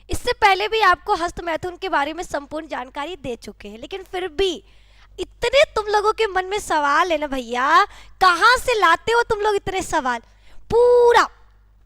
इससे पहले भी आपको हस्त मैथुन के बारे में संपूर्ण जानकारी दे चुके हैं, लेकिन फिर भी इतने तुम लोगों के मन में सवाल है ना भैया, कहाँ से लाते हो तुम लोग इतने सवाल। पूरा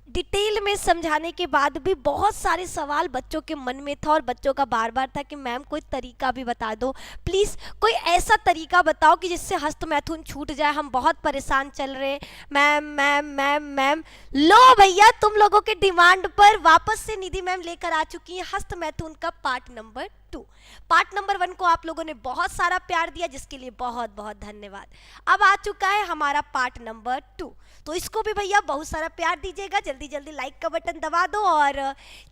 डिटेल में समझाने के बाद भी बहुत सारे सवाल बच्चों के मन में था और बच्चों का बार बार था कि मैम कोई तरीका भी बता दो प्लीज़, कोई ऐसा तरीका बताओ कि जिससे हस्त मैथुन छूट जाए, हम बहुत परेशान चल रहे हैं मैम मैम मैम मैम। लो भैया, तुम लोगों के डिमांड पर वापस से निधि मैम लेकर आ चुकी हैं हस्त मैथुन का पार्ट नंबर 2। पार्ट नंबर 1 को आप लोगों ने बहुत सारा प्यार दिया, जिसके लिए बहुत बहुत धन्यवाद। अब आ चुका है हमारा पार्ट नंबर 2, तो इसको भी भैया बहुत सारा प्यार दीजिएगा। जल्दी जल्दी लाइक का बटन दबा दो और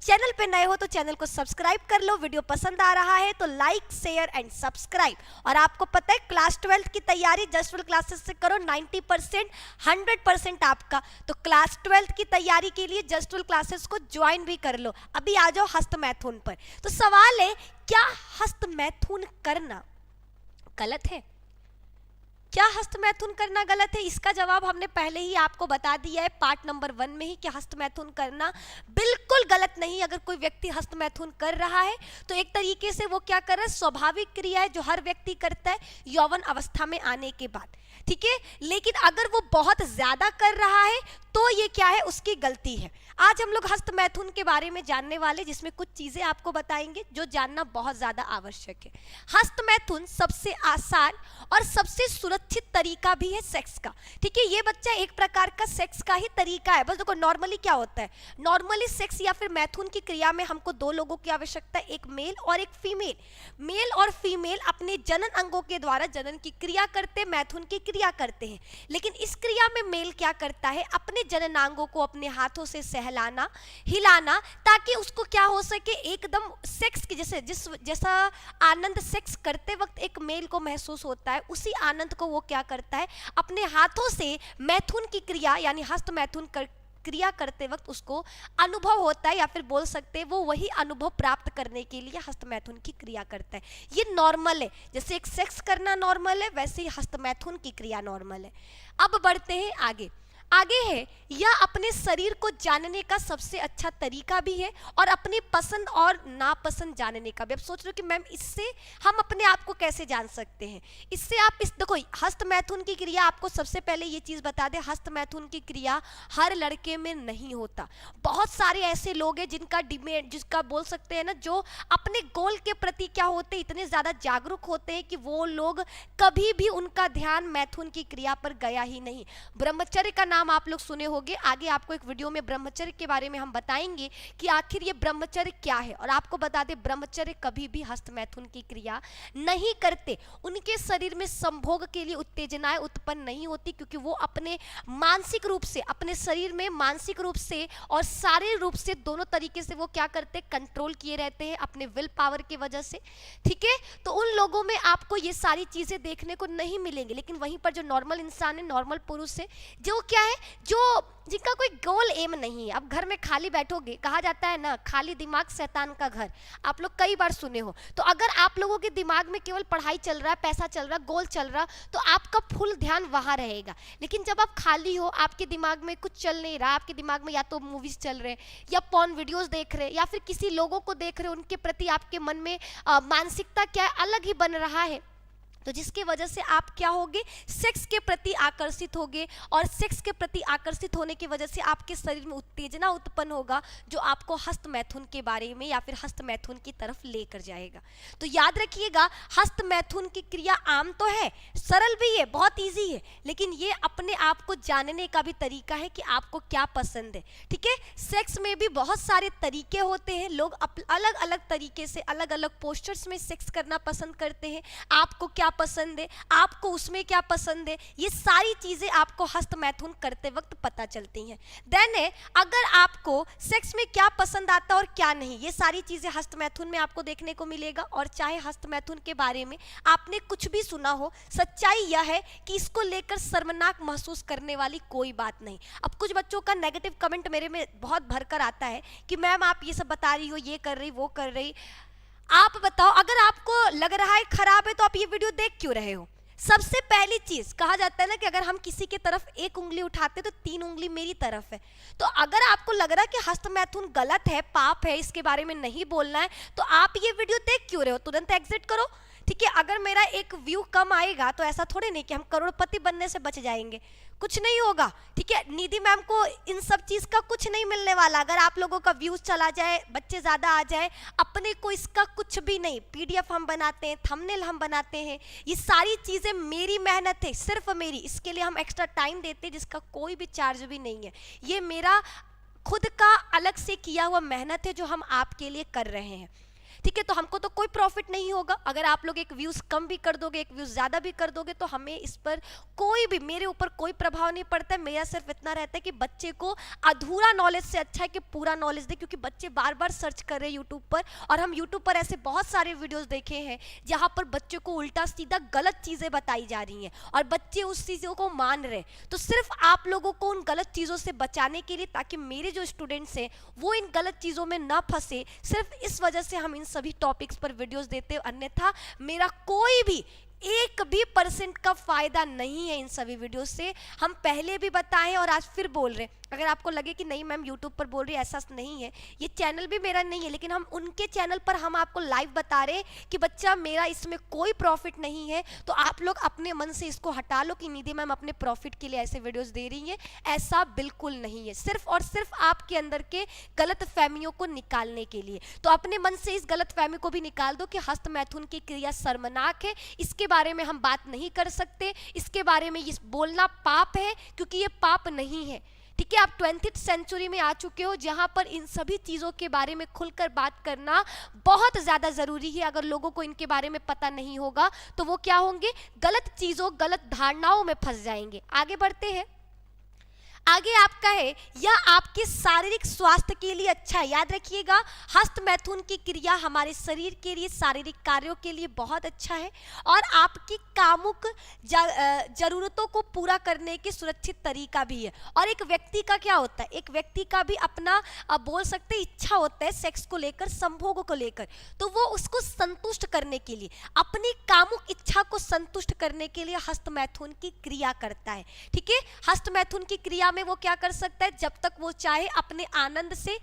चैनल पे नए हो तो चैनल को सब्सक्राइब कर लो। वीडियो पसंद आ रहा है तो लाइक शेयर एंड सब्सक्राइब। और आपको पता है क्लास 12 की तैयारी जस्ट क्लासेस से करो, 90% 100% आपका। तो क्लास 12 की तैयारी के लिए जस्ट क्लासेस को ज्वाइन भी कर लो। अभी आ जाओ हस्त मैथुन पर। तो सवाल है, क्या हस्त मैथुन करना गलत है? क्या हस्त मैथुन करना गलत है? इसका जवाब हमने पहले ही आपको बता दिया है पार्ट नंबर 1 में ही कि हस्त मैथुन करना बिल्कुल गलत नहीं। अगर कोई व्यक्ति हस्त मैथुन कर रहा है तो एक तरीके से वो क्या कर रहा है, स्वाभाविक क्रिया है जो हर व्यक्ति करता है यौवन अवस्था में आने के बाद, ठीक है। लेकिन अगर वो बहुत ज्यादा कर रहा है तो ये क्या है, उसकी गलती है। आज हम लोग हस्त मैथुन के बारे में जानने वाले, जिसमें कुछ चीजें आपको बताएंगे जो जानना बहुत ज्यादा आवश्यक है। हस्त मैथुन सबसे आसान और सबसे सुरक्षित तरीका भी है सेक्स का, ठीक है। ये बच्चा एक प्रकार का सेक्स का ही तरीका है। बस देखो नॉर्मली क्या होता है, नॉर्मली सेक्स या फिर मैथुन की क्रिया में हमको 2 लोगों की आवश्यकता है, एक मेल और एक फीमेल। मेल और फीमेल अपने जनन अंगों के द्वारा जनन की क्रिया करते, मैथुन की क्रिया करते हैं। लेकिन इस क्रिया में मेल क्या करता है, अपने जननांगों को अपने हाथों से सहलाना, हिलाना, ताकि उसको क्या हो सके, एकदम सेक्स की जैसा आनंद सेक्स करते वक्त एक मेल को महसूस होता है, उसी आनंद को वो क्या करता है, अपने हाथों से मैथुन की क्रिया यानी हस्त मैथुन क्रिया करते वक्त उसको अनुभव होता है, या फिर बोल सकते हैं वो वही अनुभव प्राप्त करने के लिए हस्त मैथुन की क्रिया करता है। ये नॉर्मल है, जैसे एक सेक्स करना नॉर्मल है वैसे ही हस्त मैथुन की क्रिया नॉर्मल है। अब बढ़ते हैं आगे। आगे है, यह अपने शरीर को जानने का सबसे अच्छा तरीका भी है और अपनी पसंद और नापसंद जानने का भी। अब सोच रहे हो कि मैम इससे हम अपने आप को कैसे जान सकते हैं? इससे आप देखो, हस्त मैथुन की क्रिया, आपको सबसे पहले ये चीज बता दें, हस्त मैथुन की क्रिया हर लड़के में नहीं होता। बहुत सारे ऐसे लोग हैं जिनका डिमेंड, जिसका बोल सकते हैं ना, जो अपने गोल के प्रति क्या होते, इतने ज्यादा जागरूक होते हैं कि वो लोग कभी भी उनका ध्यान मैथुन की क्रिया पर गया ही नहीं। ब्रह्मचर्य का नाम आप लोग सुने होंगे, आगे आपको एक वीडियो में ब्रह्मचर्य के बारे में हम बताएंगे कि आखिर ये ब्रह्मचर्य क्या है। और आपको बता दें, ब्रह्मचर्य कभी भी हस्त मैथुन की क्रिया नहीं करते। उनके शरीर में संभोग के लिए उत्तेजनाएं उत्पन्न नहीं होती, क्योंकि वो अपने मानसिक रूप से, अपने शरीर में मानसिक रूप से और शारीरिक रूप से दोनों तरीके से वो क्या करते, कंट्रोल किए रहते हैं अपने विल पावर की वजह से, ठीक है। तो उन लोगों में आपको ये सारी चीजें देखने को नहीं मिलेंगी। लेकिन वहीं पर जो नॉर्मल इंसान है, नॉर्मल पुरुष है, जो क्या है, जो जिनका कोई गोल एम नहीं है। अब घर में खाली बैठोगे, कहा जाता है ना, खाली दिमाग शैतान का घर, आप लोग कई बार सुने हो। तो अगर आप लोगों के दिमाग में केवल पढ़ाई चल रहा है, पैसा चल रहा है, गोल चल रहा, तो आपका फुल ध्यान वहां रहेगा। लेकिन जब आप खाली हो, आपके दिमाग में कुछ चल नहीं रहा, आपके दिमाग में या तो मूवीज चल रहे हैं, या पॉर्न वीडियोस देख रहे हैं, या फिर किसी लोगों को देख रहे हैं, उनके प्रति आपके मन में मानसिकता क्या है, अलग ही बन रहा है, तो जिसकी वजह से आप क्या होगे, सेक्स के प्रति आकर्षित होगे। और सेक्स के प्रति आकर्षित होने की वजह से आपके शरीर में उत्तेजना उत्पन्न होगा, जो आपको हस्त मैथुन के बारे में या फिर हस्त मैथुन की तरफ लेकर जाएगा। तो याद रखिएगा, हस्त मैथुन की क्रिया आम तो है, सरल भी है, बहुत इजी है, लेकिन ये अपने आप को जानने का भी तरीका है कि आपको क्या पसंद है, ठीक है। सेक्स में भी बहुत सारे तरीके होते हैं, लोग अलग अलग तरीके से अलग अलग पोस्चर्स में सेक्स करना पसंद करते हैं। आपको क्या पसंद है, आपको उसमें क्या पसंद है, ये सारी चीजें आपको हस्त मैथुन करते वक्त पता चलती हैं। देन अगर आपको सेक्स में क्या पसंद आता है और क्या नहीं, ये सारी चीजें हस्त मैथुन में आपको देखने को मिलेगा। और चाहे हस्त मैथुन के बारे में आपने कुछ भी सुना हो, सच्चाई यह है कि इसको लेकर शर्मनाक महसूस करने वाली कोई बात नहीं। अब कुछ बच्चों का नेगेटिव कमेंट मेरे में बहुत भरकर आता है कि मैम आप ये सब बता रही हो, ये कर रही, वो कर रही। आप बताओ, अगर आपको लग रहा है खराब है तो आप ये वीडियो देख क्यों रहे हो? सबसे पहली चीज कहा जाता है ना कि अगर हम किसी की तरफ एक उंगली उठाते तो 3 उंगली मेरी तरफ है। तो अगर आपको लग रहा है कि हस्तमैथुन गलत है, पाप है, इसके बारे में नहीं बोलना है, तो आप ये वीडियो देख क्यों रहे हो? तुरंत एग्जिट करो। ठीक है, अगर मेरा एक व्यू कम आएगा तो ऐसा थोड़ी नहीं कि हम करोड़पति बनने से बच जाएंगे, कुछ नहीं होगा। ठीक है, निधि मैम को इन सब चीज का कुछ नहीं मिलने वाला। अगर आप लोगों का व्यूज चला जाए, बच्चे ज्यादा आ जाए, अपने को इसका कुछ भी नहीं। पीडीएफ हम बनाते हैं, थंबनेल हम बनाते हैं, ये सारी चीजें मेरी मेहनत है, सिर्फ मेरी। इसके लिए हम एक्स्ट्रा टाइम देते हैं जिसका कोई भी चार्ज भी नहीं है। ये मेरा खुद का अलग से किया हुआ मेहनत है जो हम आपके लिए कर रहे हैं। ठीक है, तो हमको तो कोई प्रॉफिट नहीं होगा। अगर आप लोग एक व्यूज कम भी कर दोगे, एक व्यूज ज्यादा भी कर दोगे, तो हमें इस पर कोई भी, मेरे ऊपर कोई प्रभाव नहीं पड़ता है। मेरा सिर्फ इतना रहता है कि बच्चे को अधूरा नॉलेज से अच्छा है कि पूरा नॉलेज दे, क्योंकि बच्चे बार बार सर्च कर रहे हैं यूट्यूब पर, और हम यूट्यूब पर ऐसे बहुत सारे वीडियोस देखे हैं जहाँ पर बच्चों को उल्टा सीधा गलत चीजें बताई जा रही हैं और बच्चे उस चीजों को मान रहे। तो सिर्फ आप लोगों को उन गलत चीजों से बचाने के लिए, ताकि मेरे जो स्टूडेंट्स हैं वो इन गलत चीजों में ना फंसे, सिर्फ इस वजह से हम इन सभी टॉपिक्स पर वीडियोस देते हैं। अन्यथा मेरा कोई भी 1% का फायदा नहीं है इन सभी वीडियो से। हम पहले भी बताएं और आज फिर बोल रहे हैं। अगर आपको लगे कि नहीं मैम यूट्यूब पर बोल रही है, ऐसा नहीं है, ये चैनल भी मेरा नहीं है, लेकिन हम उनके चैनल पर हम आपको लाइव बता रहे हैं कि बच्चा मेरा इसमें कोई प्रॉफिट नहीं है। तो आप लोग अपने मन से इसको हटा लो कि निधि मैम अपने प्रॉफिट के लिए ऐसे वीडियोस दे रही हैं। ऐसा बिल्कुल नहीं है, सिर्फ और सिर्फ आपके अंदर के गलत फहमियों को निकालने के लिए। तो अपने मन से इस गलत फहमी को भी निकाल दो कि हस्तमैथुन की क्रिया शर्मनाक है, इसके बारे में हम बात नहीं कर सकते, इसके बारे में ये बोलना पाप है, क्योंकि ये पाप नहीं है। ठीक है, आप 20th सेंचुरी में आ चुके हो जहां पर इन सभी चीज़ों के बारे में खुलकर बात करना बहुत ज़्यादा ज़रूरी है। अगर लोगों को इनके बारे में पता नहीं होगा तो वो क्या होंगे, गलत चीज़ों, गलत धारणाओं में फंस जाएंगे। आगे बढ़ते हैं। आगे आपका है, यह आपके शारीरिक स्वास्थ्य के लिए अच्छा है। याद रखिएगा, हस्तमैथुन की क्रिया हमारे शरीर के लिए, शारीरिक कार्यों के लिए बहुत अच्छा है और आपकी कामुक जरूरतों को पूरा करने के सुरक्षित तरीका भी है। और एक व्यक्ति का क्या होता है, एक व्यक्ति का भी अपना बोल सकते इच्छा होता है सेक्स को लेकर, संभोग को लेकर, तो वो उसको संतुष्ट करने के लिए, अपनी कामुक इच्छा को संतुष्ट करने के लिए हस्तमैथुन की क्रिया करता है। ठीक है, हस्तमैथुन की क्रिया में वो क्या कर सकता है, जब तक वो चाहे अपने आनंद से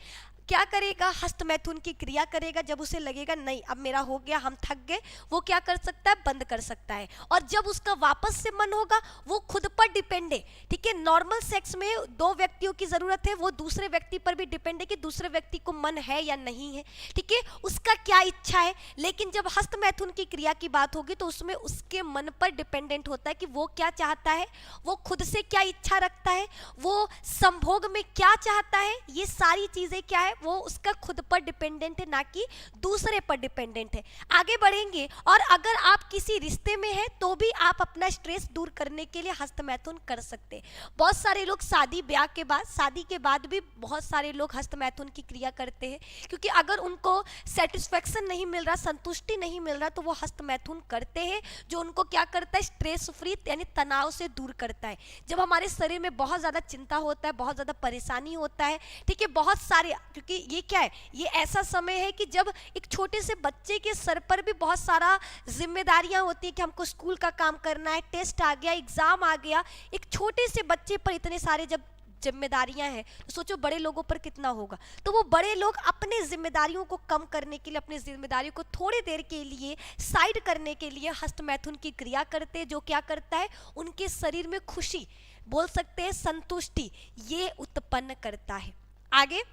क्या करेगा, हस्तमैथुन की क्रिया करेगा। जब उसे लगेगा नहीं अब मेरा हो गया, हम थक गए, वो क्या कर सकता है, बंद कर सकता है। और जब उसका वापस से मन होगा, वो खुद पर डिपेंड है। ठीक है, नॉर्मल सेक्स में 2 व्यक्तियों की जरूरत है, वो दूसरे व्यक्ति पर भी डिपेंड है कि दूसरे व्यक्ति को मन है या नहीं है। ठीक है, उसका क्या इच्छा है। लेकिन जब हस्तमैथुन की क्रिया की बात होगी तो उसमें उसके मन पर डिपेंडेंट होता है कि वो क्या चाहता है, वो खुद से क्या इच्छा रखता है, वो संभोग में क्या चाहता है। ये सारी चीजें क्या है, वो उसका खुद पर डिपेंडेंट है, ना कि दूसरे पर डिपेंडेंट है। आगे बढ़ेंगे, और अगर आप किसी रिश्ते में हैं तो भी आप अपना स्ट्रेस दूर करने के लिए हस्तमैथुन कर सकते हैं। बहुत सारे लोग शादी ब्याह के बाद, शादी के बाद भी बहुत सारे लोग हस्तमैथुन की क्रिया करते हैं, क्योंकि अगर उनको सेटिस्फेक्शन नहीं मिल रहा, संतुष्टि नहीं मिल रहा, तो वो हस्तमैथुन करते हैं, जो उनको क्या करता है, स्ट्रेस फ्री यानी तनाव से दूर करता है। जब हमारे शरीर में बहुत ज़्यादा चिंता होता है, बहुत ज़्यादा परेशानी होता है, ठीक है, बहुत सारे, क्योंकि ये क्या है, ये ऐसा समय है कि जब एक छोटे से बच्चे के सर पर भी बहुत सारा जिम्मेदारियां होती है कि हमको स्कूल का काम करना है, टेस्ट आ गया, एग्जाम आ गया। एक छोटे से बच्चे पर इतने सारे जब जिम्मेदारियां हैं तो सोचो बड़े लोगों पर कितना होगा। तो वो बड़े लोग अपने जिम्मेदारियों को कम करने के लिए, अपनी जिम्मेदारियों को थोड़ी देर के लिए साइड करने के लिए हस्तमैथुन की क्रिया करते हैं, जो क्या करता है, उनके शरीर में खुशी, बोल सकते हैं संतुष्टि, ये उत्पन्न करता है। आगे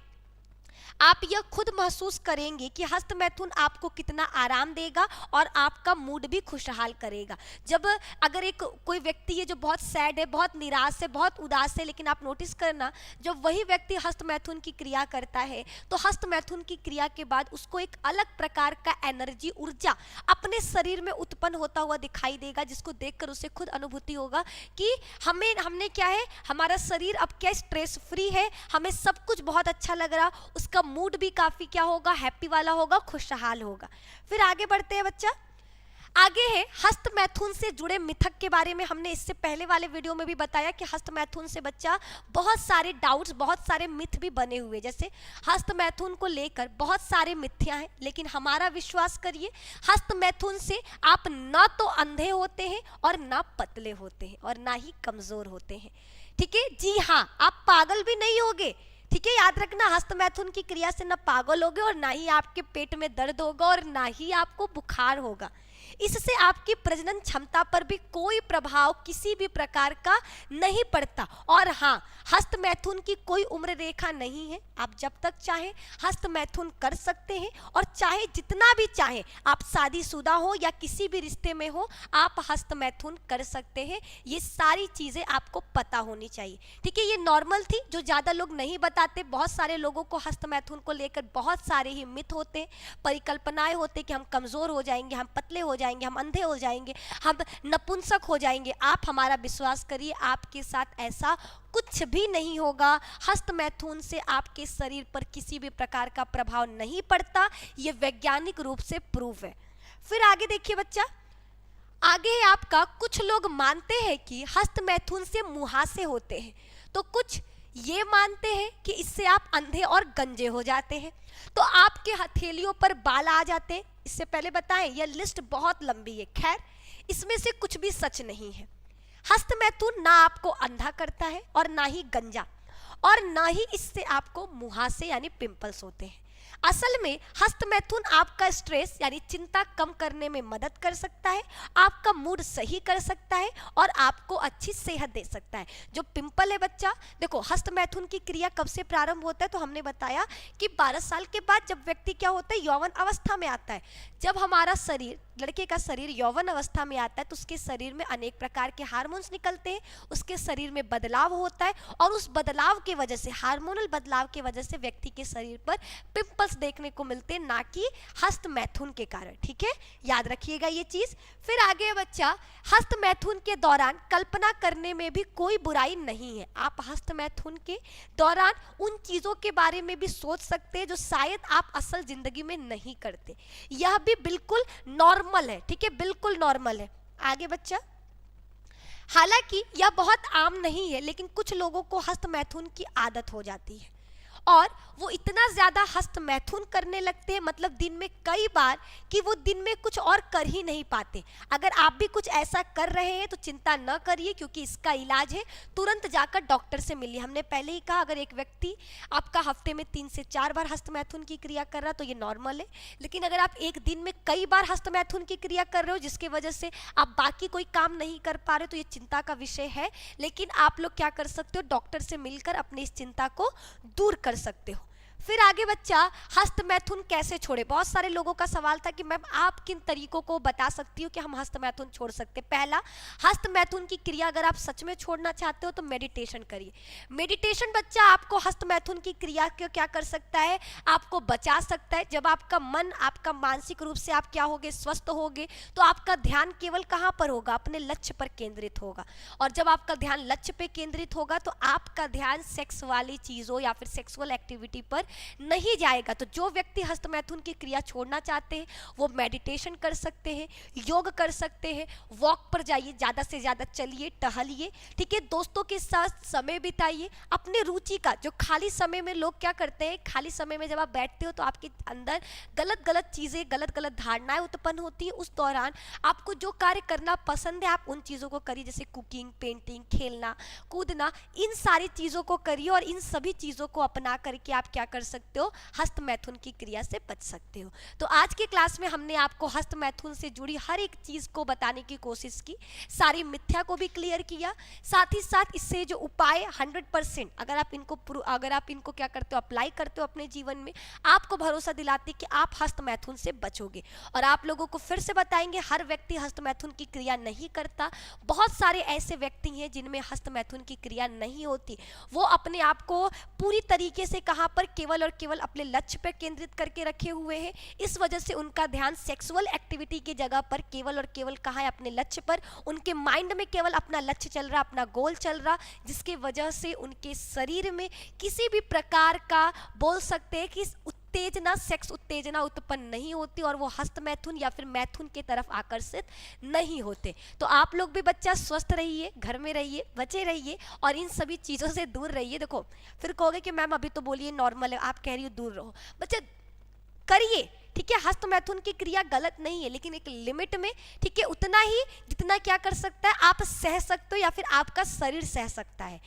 आप यह खुद महसूस करेंगे कि हस्तमैथुन आपको कितना आराम देगा और आपका मूड भी खुशहाल करेगा। जब अगर एक कोई व्यक्ति है जो बहुत सैड है, बहुत निराश है, बहुत उदास है, लेकिन आप नोटिस करना जब वही व्यक्ति हस्तमैथुन की क्रिया करता है तो हस्तमैथुन की क्रिया के बाद उसको एक अलग प्रकार का एनर्जी, ऊर्जा अपने शरीर में उत्पन्न होता हुआ दिखाई देगा, जिसको देखकर उसे खुद अनुभूति होगा कि हमने क्या है, हमारा शरीर अब क्या स्ट्रेस फ्री है, हमें सब कुछ बहुत अच्छा लग रहा, उसका मूड भी काफी क्या होगा, हैप्पी वाला होगा, खुशहाल होगा। फिर आगे बढ़ते हैं बच्चा। आगे है हस्त मैथुन से जुड़े मिथक के बारे में। हमने इससे पहले वाले वीडियो में भी बताया कि हस्त मैथुन से बच्चा बहुत सारे डाउट्स, बहुत सारे मिथ भी बने हुए। जैसे हस्त मैथुन को लेकर बहुत सारे मिथ्या हैं, लेकिन हमारा विश्वास करिए हस्त मैथुन से आप ना तो अंधे होते हैं और ना पतले होते हैं और ना ही कमजोर होते हैं। ठीक है जी हाँ, आप पागल भी नहीं होगे। ठीक है, याद रखना हस्त मैथुन की क्रिया से ना पागल होगे और ना ही आपके पेट में दर्द होगा और ना ही आपको बुखार होगा। इससे आपकी प्रजनन क्षमता पर भी कोई प्रभाव किसी भी प्रकार का नहीं पड़ता। और हाँ, हस्त मैथुन की कोई उम्र रेखा नहीं है। आप जब तक चाहे हस्त मैथुन कर सकते हैं और चाहे जितना भी चाहे, आप शादीशुदा हो या किसी भी रिश्ते में हो, आप हस्त मैथुन कर सकते हैं। ये सारी चीजें आपको पता होनी चाहिए। ठीक है, ये नॉर्मल थी, जो ज्यादा लोग नहीं बताते। बहुत सारे लोगों को हस्त मैथुन को लेकर बहुत सारे ही मिथ होते, परिकल्पनाएं होते कि हम कमजोर हो जाएंगे, हम पतले हो जाएंगे, हम अंधे हो जाएंगे, हम नपुंसक हो जाएंगे। आप हमारा विश्वास करिए, आपके साथ ऐसा कुछ भी नहीं होगा। हस्त मैथुन से आपके शरीर पर किसी भी प्रकार का प्रभाव नहीं पड़ता। यह वैज्ञानिक रूप से प्रूफ है। फिर आगे देखिए बच्चा, आगे है आपका, कुछ लोग मानते हैं कि हस्त मैथुन से मुहासे होते हैं, तो कुछ ये मानते हैं कि इससे आप अंधे और गंजे हो जाते हैं, तो आपके हथेलियों पर बाल आ जाते हैं। इससे पहले बताएं, यह लिस्ट बहुत लंबी है। खैर, इसमें से कुछ भी सच नहीं है। हस्त मैथुन ना आपको अंधा करता है और ना ही गंजा, और ना ही इससे आपको मुहासे यानी पिंपल्स होते हैं। असल में हस्त मैथुन आपका स्ट्रेस यानी चिंता कम करने में मदद कर सकता है, आपका मूड सही कर सकता है और आपको अच्छी सेहत दे सकता है। जो पिंपल है बच्चा, देखो हस्त मैथुन की क्रिया कब से प्रारंभ होता है, तो हमने बताया कि 12 साल के बाद जब व्यक्ति क्या होता है, यौवन अवस्था में आता है। जब हमारा शरीर, लड़के का शरीर यौवन अवस्था में आता है, तो उसके शरीर में अनेक प्रकार के हार्मोन्स निकलते हैं, उसके शरीर में बदलाव होता है, और उस बदलाव के वजह से, हार्मोनल बदलाव के वजह से व्यक्ति के शरीर पर पिंपल्स देखने को मिलते हैं, ना कि हस्त मैथुन के कारण। ठीक है, याद रखिएगा ये चीज। फिर आगे बच्चा, हस्त मैथुन के दौरान कल्पना करने में भी कोई बुराई नहीं है। आप हस्त मैथुन के दौरान उन चीजों के बारे में भी सोच सकते हैं जो शायद आप असल जिंदगी में नहीं करते। यह भी बिल्कुल नॉर्मल है। ठीक है, बिल्कुल नॉर्मल है। आगे बच्चा, हालांकि यह बहुत आम नहीं है, लेकिन कुछ लोगों को हस्त मैथुन की आदत हो जाती है और वो इतना ज्यादा हस्त मैथुन करने लगते हैं, मतलब दिन में कई बार, कि वो दिन में कुछ और कर ही नहीं पाते। अगर आप भी कुछ ऐसा कर रहे हैं तो चिंता न करिए, क्योंकि इसका इलाज है, तुरंत जाकर डॉक्टर से मिलिए। हमने पहले ही कहा, अगर एक व्यक्ति आपका हफ्ते में 3 से 4 बार हस्त मैथुन की क्रिया कर रहा है तो ये नॉर्मल है, लेकिन अगर आप एक दिन में कई बार हस्त मैथुन की क्रिया कर रहे हो जिसकी वजह से आप बाकी कोई काम नहीं कर पा रहे, तो ये चिंता का विषय है। लेकिन आप लोग क्या कर सकते हो, डॉक्टर से मिलकर अपनी इस चिंता को दूर कर सकते हो। फिर आगे बच्चा, हस्त मैथुन कैसे छोड़े। बहुत सारे लोगों का सवाल था कि मैम आप किन तरीकों को बता सकती हो कि हम हस्त मैथुन छोड़ सकते। पहला, हस्त मैथुन की क्रिया अगर आप सच में छोड़ना चाहते हो तो मेडिटेशन करिए। मेडिटेशन बच्चा आपको हस्त मैथुन की क्रिया को क्या कर सकता है, आपको बचा सकता है। जब आपका मन, आपका मानसिक रूप से आप क्या होगे, स्वस्थ होगे, तो आपका ध्यान केवल कहाँ पर होगा, अपने लक्ष्य पर केंद्रित होगा। और जब आपका ध्यान लक्ष्य पे केंद्रित होगा तो आपका ध्यान सेक्स वाली चीजों या फिर सेक्सुअल एक्टिविटी पर नहीं जाएगा। तो जो व्यक्ति हस्त मैथुन की क्रिया छोड़ना चाहते हैं वो मेडिटेशन कर सकते हैं, योग कर सकते हैं, वॉक पर जाइए, ज्यादा से ज्यादा चलिए, टहलिए। ठीक है, दोस्तों के साथ समय बिताइए, अपने रुचि का, जो खाली समय में लोग क्या करते हैं, खाली समय में जब आप बैठते हो तो आपके अंदर गलत गलत चीजें, गलत गलत धारणाएं उत्पन्न होती है। उस दौरान आपको जो कार्य करना पसंद है आप उन चीजों को करिए, जैसे कुकिंग, पेंटिंग, खेलना, कूदना, इन सारी चीजों को करिए और इन सभी चीजों को अपना करके आप क्या कर सकते हो, हस्त मैथुन की क्रिया से बच सकते हो। तो आज की क्लास में हमने आपको हस्त मैथुन से जुड़ी हर एक चीज को बताने की कोशिश की, सारी मिथ्या को भी क्लियर किया, साथ ही साथ इससे जो उपाय 100% अगर आप इनको क्या करते हो, अप्लाई करते हो अपने जीवन में, आपको भरोसा दिलाते कि आप हस्त मैथुन से बचोगे। और आप लोगों को फिर से बताएंगे, हर व्यक्ति हस्त मैथुन की क्रिया नहीं करता। बहुत सारे ऐसे व्यक्ति हैं जिनमें हस्त मैथुन की क्रिया नहीं होती, वो अपने आप को पूरी तरीके से कहां पर, केवल और केवल अपने लक्ष्य पर केंद्रित करके रखे हुए हैं। इस वजह से उनका ध्यान सेक्सुअल एक्टिविटी की जगह पर केवल और केवल कहाँ है, अपने लक्ष्य पर। उनके माइंड में केवल अपना लक्ष्य चल रहा, अपना गोल चल रहा, जिसकी वजह से उनके शरीर में किसी भी प्रकार का, बोल सकते हैं कि उत्तेजना, सेक्स उत्तेजना उत्पन्न नहीं होती और वो हस्त मैथुन या फिर मैथुन की तरफ आकर्षित नहीं होते। तो आप लोग भी बच्चा स्वस्थ रहिए, घर में रहिए, बचे रहिए और इन सभी चीज़ों से दूर रहिए। देखो फिर कहोगे कि मैम अभी तो बोलिए नॉर्मल है, आप कह रही हो दूर रहो। बच्चे करिए, ठीक है, हस्त मैथुन की क्रिया गलत नहीं है, लेकिन एक लिमिट में, ठीक है, उतना ही जितना क्या कर सकता है आप सह सकते हो या फिर आपका शरीर सह सकता है।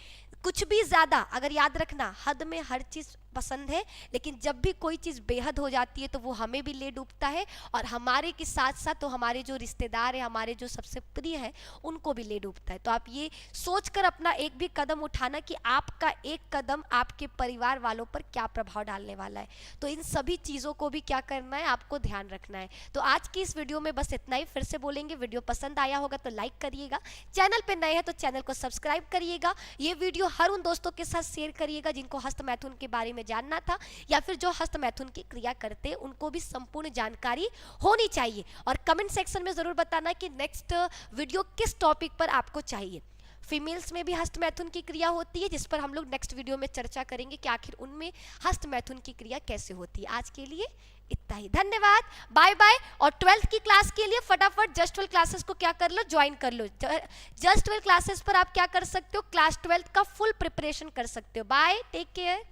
कुछ भी ज़्यादा, अगर याद रखना, हद में हर चीज़ पसंद है, लेकिन जब भी कोई चीज़ बेहद हो जाती है तो वो हमें भी ले डूबता है और हमारे के साथ साथ तो हमारे जो रिश्तेदार हैं, हमारे जो सबसे प्रिय हैं, उनको भी ले डूबता है। तो आप ये सोचकर अपना एक भी कदम उठाना कि आपका एक कदम आपके परिवार वालों पर क्या प्रभाव डालने वाला है। तो इन सभी चीज़ों को भी क्या करना है, आपको ध्यान रखना है। तो आज की इस वीडियो में बस इतना ही। फिर से बोलेंगे, वीडियो पसंद आया होगा तो लाइक करिएगा, चैनल पर नए हैं तो चैनल को सब्सक्राइब करिएगा, ये वीडियो हर उन दोस्तों के साथ शेयर करिएगा जिनको हस्त मैथुन के बारे में जानना था या फिर जो हस्त मैथुन की क्रिया करते हैं, उनको भी संपूर्ण जानकारी होनी चाहिए। और कमेंट सेक्शन में जरूर बताना कि नेक्स्ट वीडियो किस टॉपिक पर आपको चाहिए। फीमेल्स में भी हस्त मैथुन की क्रिया होती है, जिस पर हम लोग नेक्स्ट वीडियो में चर्चा करेंगे कि आखिर उनमें हस्त मैथुन की क्रिया कैसे होती है। आज के लिए इतना ही, धन्यवाद, बाय बाय। और 12th की क्लास के लिए फटाफट जस्ट 12 क्लासेस को क्या कर लो, ज्वाइन कर लो। जस्ट 12 क्लासेस पर आप क्या कर सकते हो, क्लास 12th का फुल प्रिपरेशन कर सकते हो। Bye, take care.